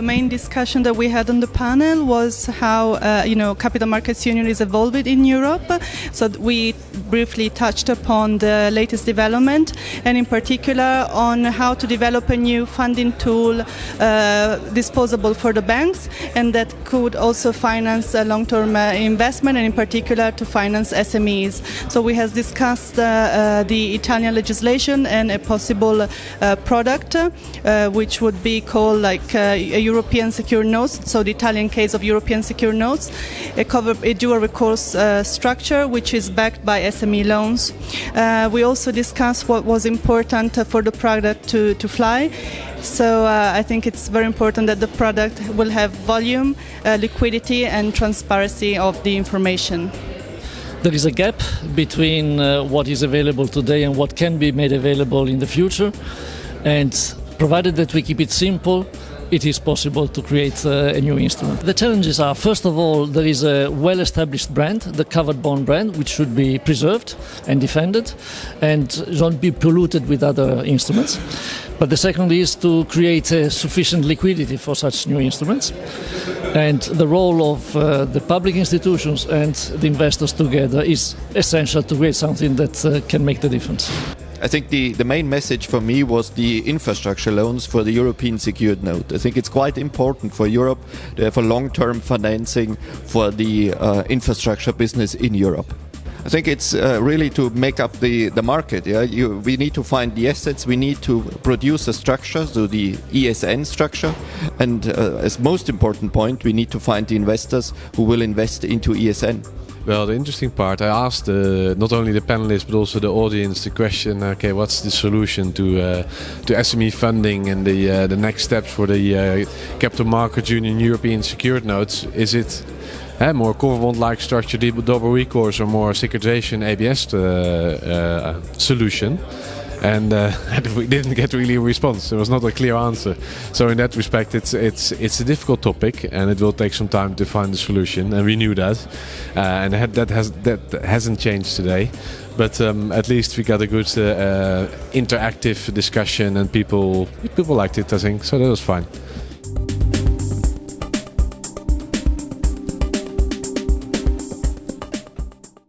main discussion that we had on the panel was how capital markets union is evolving in Europe. So we briefly touched upon the latest development, and in particular on how to develop a new funding tool disposable for the banks, and that could also finance long-term investment, and in particular to finance SMEs. So we have discussed the Italian legislation and a possible product which would be called like a European secure notes. So the Italian case of European secure notes, a dual recourse structure which is backed by SME loans. We also discussed what was important for the product to fly. So I think it's very important that the product will have volume, liquidity and transparency of the information. There is a gap between what is available today and what can be made available in the future, and provided that we keep it simple, it is possible to create a new instrument. The challenges are, first of all, there is a well-established brand, the covered bond brand, which should be preserved and defended and don't be polluted with other instruments. But the second is to create sufficient liquidity for such new instruments. And the role of the public institutions and the investors together is essential to create something that can make the difference. I think the main message for me was the infrastructure loans for the European secured note. I think it's quite important for Europe to have a long-term financing for the infrastructure business in Europe. I think it's really to make up the market. Yeah? We need to find the assets, we need to produce a structure, so the ESN structure, and as most important point, we need to find the investors who will invest into ESN. Well, the interesting part, I asked not only the panelists but also the audience the question, okay, what's the solution to SME funding and the next steps for the Capital Markets Union European secured notes? Is it more cover bond-like structure, double recourse, or more securitization ABS solution? And we didn't get really a response. There was not a clear answer. So in that respect, it's a difficult topic, and it will take some time to find a solution. And we knew that, and that hasn't changed today. But at least we got a good interactive discussion, and people liked it, I think. So that was fine.